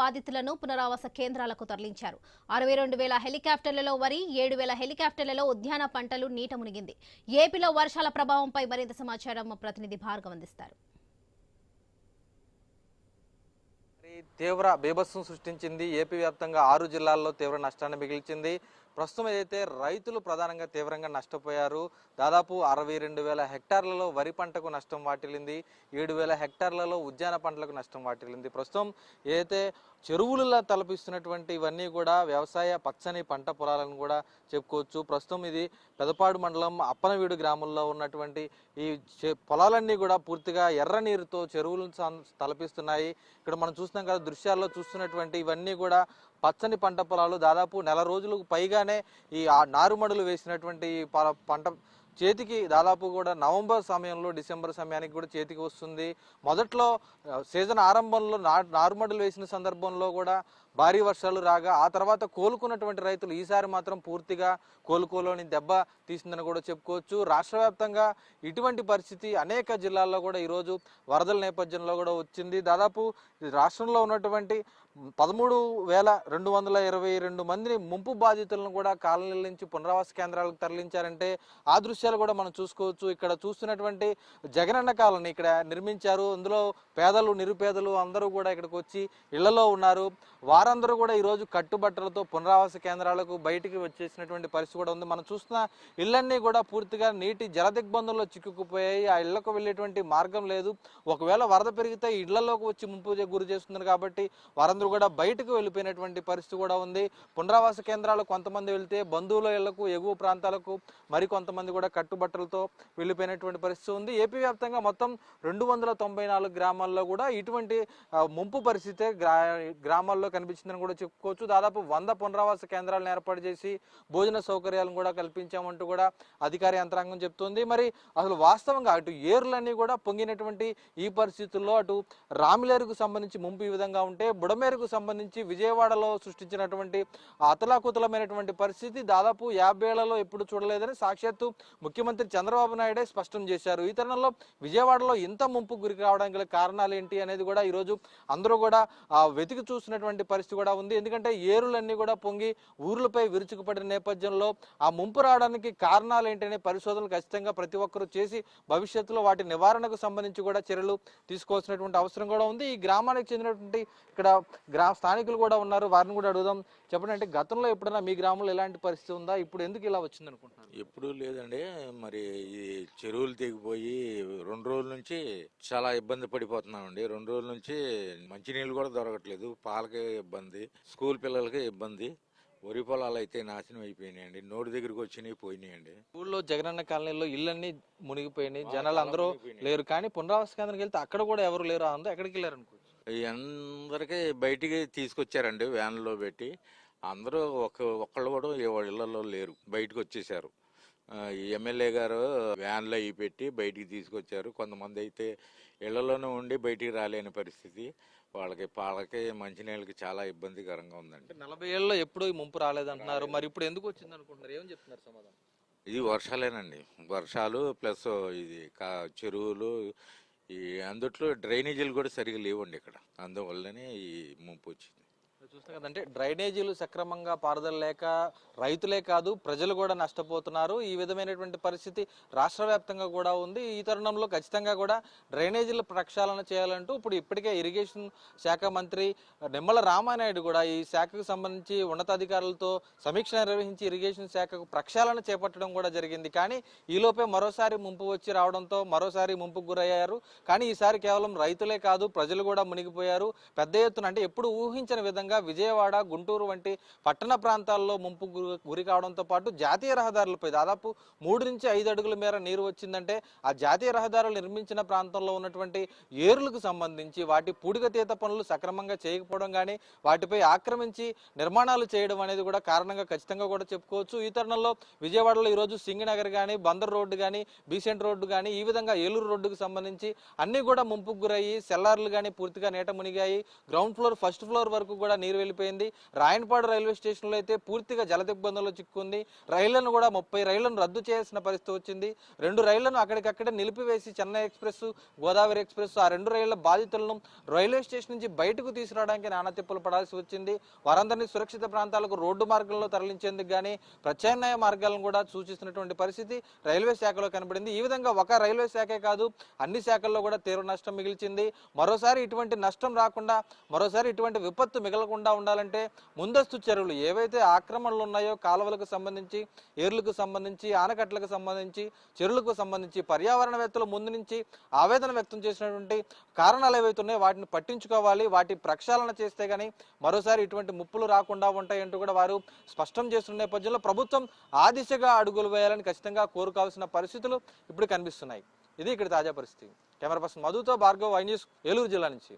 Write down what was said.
బాధితులను పునరావాస కేంద్రాలకు తరలించారు. 62,000 హెలికాప్టర్లలో వరి, 7,000 హెలికాప్టర్లలో ఉద్యాన పంటలు నీట మునిగింది. ఏపీలో వర్షాల ప్రభావంపై మరింత సమాచారం మా ప్రతినిధి భార్గవ్ అందిస్తారు. తీవ్ర బీభత్సం సృష్టించింది. ఏపీ వ్యాప్తంగా 6 జిల్లాల్లో తీవ్ర నష్టాన్ని మిగిల్చింది. ప్రస్తుతం ఏదైతే రైతులు ప్రధానంగా తీవ్రంగా నష్టపోయారు. దాదాపు 62,000 హెక్టార్లలో వరి పంటకు నష్టం వాటిల్లింది. 7,000 హెక్టార్లలో ఉద్యాన పంటలకు నష్టం వాటిల్లింది. ప్రస్తుతం ఏదైతే చెరువులలో తలపిస్తున్నటువంటి ఇవన్నీ కూడా వ్యవసాయ పచ్చని పంట పొలాలను కూడా చెప్పుకోవచ్చు. ప్రస్తుతం ఇది పెదపాడు మండలం అప్పనవీడు గ్రామంలో ఉన్నటువంటి ఈ పొలాలన్నీ కూడా పూర్తిగా ఎర్ర నీరుతో చెరువులను తలపిస్తున్నాయి. ఇక్కడ మనం చూస్తున్నాం కదా, దృశ్యాల్లో చూస్తున్నటువంటి ఇవన్నీ కూడా పచ్చని పంట పొలాలు. దాదాపు నెల రోజులకు పైగానే ఈ నారుమడులు వేసినటువంటి పంట చేతికి దాదాపు కూడా నవంబర్ సమయంలో డిసెంబర్ సమయానికి కూడా చేతికి వస్తుంది. మొదట్లో సీజన్ ఆరంభంలో నారుమడులు వేసిన సందర్భంలో కూడా భారీ వర్షాలు రాగా ఆ తర్వాత కోలుకున్నటువంటి రైతులు ఈసారి మాత్రం పూర్తిగా కోలుకోలోని దెబ్బ తీసిందని కూడా చెప్పుకోవచ్చు. రాష్ట్ర వ్యాప్తంగా ఇటువంటి పరిస్థితి అనేక జిల్లాల్లో కూడా ఈరోజు వరదల నేపథ్యంలో కూడా వచ్చింది. దాదాపు రాష్ట్రంలో ఉన్నటువంటి 13,222 మందిని ముంపు బాధితులను కూడా కాలనీల నుంచి పునరావాస కేంద్రాలకు తరలించారంటే ఆ దృశ్యాలు కూడా మనం చూసుకోవచ్చు. ఇక్కడ చూస్తున్నటువంటి జగనన్న కాలనీ ఇక్కడ నిర్మించారు. అందులో పేదలు నిరుపేదలు అందరూ కూడా ఇక్కడికి వచ్చి ఇళ్లలో ఉన్నారు. వారందరూ కూడా ఈరోజు కట్టుబట్టలతో పునరావాస కేంద్రాలకు బయటికి వచ్చేసినటువంటి పరిస్థితి కూడా ఉంది. మనం చూస్తున్న ఇళ్లన్నీ కూడా పూర్తిగా నీటి జలదిగ్బంధంలో చిక్కుకుపోయాయి. ఆ ఇళ్లకు వెళ్ళేటువంటి మార్గం లేదు. ఒకవేళ వరద పెరిగితే ఇళ్లలోకి వచ్చి ముంపు గురి చేస్తున్నారు కాబట్టి వారందరూ కూడా బయటకు వెళ్ళిపోయినటువంటి పరిస్థితి కూడా ఉంది. పునరావాస కేంద్రాలు కొంతమంది వెళ్తే బంధువుల ఇళ్లకు ఎగువ ప్రాంతాలకు మరికొంతమంది కూడా కట్టుబట్టలతో వెళ్ళిపోయినటువంటి పరిస్థితి ఉంది. ఏపీ వ్యాప్తంగా మొత్తం 294 గ్రామాల్లో కూడా ఇటువంటి ముంపు పరిస్థితే గ్రామాల్లో కనిపించిందని కూడా చెప్పుకోవచ్చు. దాదాపు 100 పునరావాస కేంద్రాలను ఏర్పాటు చేసి భోజన సౌకర్యాలను కూడా కల్పించామంటూ కూడా అధికార యంత్రాంగం చెప్తుంది. మరి అసలు వాస్తవంగా అటు ఏర్లన్నీ కూడా పొంగినటువంటి ఈ పరిస్థితుల్లో అటు రామిలేరుకు సంబంధించి ముంపు ఈ విధంగా ఉంటే బుడమేరుకు సంబంధించి విజయవాడలో సృష్టించినటువంటి అతలాకుతలమైనటువంటి పరిస్థితి దాదాపు 50 ఏళ్లలో ఎప్పుడు చూడలేదని సాక్షాత్తు ముఖ్యమంత్రి చంద్రబాబు నాయుడే స్పష్టం చేశారు. ఈ తరుణంలో విజయవాడలో ఇంత ముంపు గురి కావడానికి గల కారణాలు ఏంటి అనేది కూడా ఈరోజు అందరూ కూడా వెతికి చూసినటువంటి పరిస్థితి కూడా ఉంది. ఎందుకంటే ఏరులన్నీ కూడా పొంగి ఊర్లపై విరుచుకుపడిన నేపథ్యంలో ఆ ముంపు రావడానికి కారణాలు ఏంటనే పరిశోధనలు ఖచ్చితంగా ప్రతి ఒక్కరూ చేసి భవిష్యత్తులో వాటి నివారణకు సంబంధించి కూడా చర్యలు తీసుకోవాల్సినటువంటి అవసరం కూడా ఉంది. ఈ గ్రామానికి చెందినటువంటి ఇక్కడ స్థానికులు కూడా ఉన్నారు, వారిని కూడా అడుగుదాం. చెప్పండి, అంటే గతంలో ఎప్పుడైనా మీ గ్రామంలో ఎలాంటి పరిస్థితి ఉందా, ఇప్పుడు ఎందుకు ఇలా వచ్చింది అనుకుంటున్నారు? ఎప్పుడూ లేదండి. మరి ఈ చెరువులు తెగిపోయి 2 రోజుల నుంచి చాలా ఇబ్బంది పడిపోతున్నామండి. 2 రోజుల నుంచి మంచినీళ్ళు కూడా దొరకట్లేదు. పాలకే ఇబ్బంది, స్కూల్ పిల్లలకే ఇబ్బంది. వరి పొలాలు అయితే నాశనం అయిపోయినాయండి. నోటి దగ్గరికి వచ్చినాయి, పోయినాయండి. ఊళ్ళో జగనన్న కాలనీలో ఇళ్ళన్నీ మునిగిపోయినాయి, జనాలు అందరూ లేరు. కానీ పునరావాస కేంద్రానికి వెళ్తే అక్కడ కూడా ఎవరు లేరు. అందరూ ఎక్కడికి వెళ్ళారు అనుకోవచ్చు? అందరికీ బయటికి తీసుకొచ్చారండి, వ్యాన్లో పెట్టి. అందరూ ఒక్కళ్ళు కూడా ఇళ్లలో లేరు, బయటకు వచ్చేసారు. ఎమ్మెల్యే గారు వ్యాన్లో అవి పెట్టి బయటికి తీసుకొచ్చారు. కొంతమంది అయితే ఇళ్లలోనే ఉండి బయటికి రాలేని పరిస్థితి. పాలకి మంచినీళ్ళకి చాలా ఇబ్బందికరంగా ఉందండి. 40 ఏళ్ళలో ఎప్పుడు ముంపు రాలేదంటున్నారు, మరి ఇప్పుడు ఎందుకు వచ్చింది అనుకుంటున్నారు? ఏమని చెప్తున్నారు సమాధానం? ఇది వర్షాలేనండి. వర్షాలు ప్లస్ ఇది చెరువులు, ఈ అందుట్లో డ్రైనేజీలు కూడా సరిగా లేవండి ఇక్కడ. అందువల్లనే ఈ ముంపు వచ్చింది. చూస్తాం కదంటే డ్రైనేజీలు సక్రమంగా పారుదల లేక రైతులే కాదు ప్రజలు కూడా నష్టపోతున్నారు. ఈ విధమైనటువంటి పరిస్థితి రాష్ట్ర వ్యాప్తంగా కూడా ఉంది. ఈ తరుణంలో ఖచ్చితంగా కూడా డ్రైనేజీల ప్రక్షాళన చేయాలంటూ ఇప్పటికే ఇరిగేషన్ శాఖ మంత్రి నిమ్మల రామానాయుడు కూడా ఈ శాఖకు సంబంధించి ఉన్నతాధికారులతో సమీక్ష నిర్వహించి ఇరిగేషన్ శాఖకు ప్రక్షాళన చేపట్టడం కూడా జరిగింది. కానీ ఈలోపే మరోసారి ముంపు వచ్చి రావడంతో మరోసారి ముంపుకు గురయ్యారు. కానీ ఈసారి కేవలం రైతులే కాదు ప్రజలు కూడా మునిగిపోయారు. పెద్ద ఎత్తున అంటే ఎప్పుడు ఊహించని విధంగా విజయవాడ, గుంటూరు వంటి పట్టణ ప్రాంతాల్లో ముంపు గురి కావడంతో పాటు జాతీయ రహదారులపై దాదాపు 3 నుంచి 5 అడుగుల మేర నీరు వచ్చిందంటే ఆ జాతీయ రహదారులు నిర్మించిన ప్రాంతంలో ఉన్నటువంటి ఏరులకు సంబంధించి వాటి పూడికతీత పనులు సక్రమంగా చేయకపోవడం కానీ వాటిపై ఆక్రమించి నిర్మాణాలు చేయడం అనేది కూడా కారణంగా ఖచ్చితంగా కూడా చెప్పుకోవచ్చు. ఈ తరుణంలో విజయవాడలో ఈరోజు సింగనగర్ కానీ, బందర్ రోడ్డు కానీ, బీసెంట్ రోడ్డు కానీ, ఈ విధంగా ఏలూరు రోడ్డుకు సంబంధించి అన్ని కూడా ముంపుకు గురయ్యి సెల్లార్లు కానీ పూర్తిగా నీట మునిగాయి. గ్రౌండ్ ఫ్లోర్, ఫస్ట్ ఫ్లోర్ వరకు కూడా నీరు వెళ్ళిపోయింది. రాయనపాడు రైల్వే స్టేషన్లో అయితే పూర్తిగా జలదిగ్బంధంలో చిక్కుంది. రైళ్లను కూడా 30 రైళ్లను రద్దు చేయాల్సిన పరిస్థితి వచ్చింది. 2 రైళ్లను అక్కడికక్కడే నిలిపివేసి చెన్నై ఎక్స్ప్రెస్, గోదావరి ఎక్స్ప్రెస్ ఆ 2 రైళ్ల బాధితులను రైల్వే స్టేషన్ నుంచి బయటకు తీసుకురావడానికి నానా తిప్పలు పడాల్సి వచ్చింది. వారందరినీ సురక్షిత ప్రాంతాలకు రోడ్డు మార్గంలో తరలించేందుకు గానీ ప్రత్యామ్నాయ మార్గాలను కూడా సూచిస్తున్నటువంటి పరిస్థితి రైల్వే శాఖలో కనబడింది. ఈ విధంగా ఒక రైల్వే శాఖే కాదు, అన్ని శాఖల్లో కూడా తీవ్ర నష్టం మిగిల్చింది. మరోసారి ఇటువంటి నష్టం రాకుండా, మరోసారి ఇటువంటి విపత్తు మిగలకుండా ఉండాలంటే ముందస్తు చర్యలు ఏవైతే ఆక్రమణలు ఉన్నాయో కాలువలకు సంబంధించి, ఏర్లకు సంబంధించి, ఆనకట్టలకు సంబంధించి, చెరువులకు సంబంధించి పర్యావరణవేత్తలు ముందు నుంచి ఆవేదన వ్యక్తం చేసినటువంటి కారణాలు ఏవైతే ఉన్నాయో వాటిని పట్టించుకోవాలి. వాటి ప్రక్షాళన చేస్తే గానీ మరోసారి ఇటువంటి ముప్పులు రాకుండా ఉంటాయంటూ కూడా వారు స్పష్టం చేస్తున్న నేపథ్యంలో ప్రభుత్వం ఆ దిశగా అడుగులు వేయాలని ఖచ్చితంగా కోరుకోవాల్సిన పరిస్థితులు ఇప్పుడు కనిపిస్తున్నాయి. ఇది ఇక్కడ తాజా పరిస్థితి. కెమెరా పర్సన్ మధుతో భార్గవ్, ఐ న్యూస్, ఏలూరు జిల్లా నుంచి.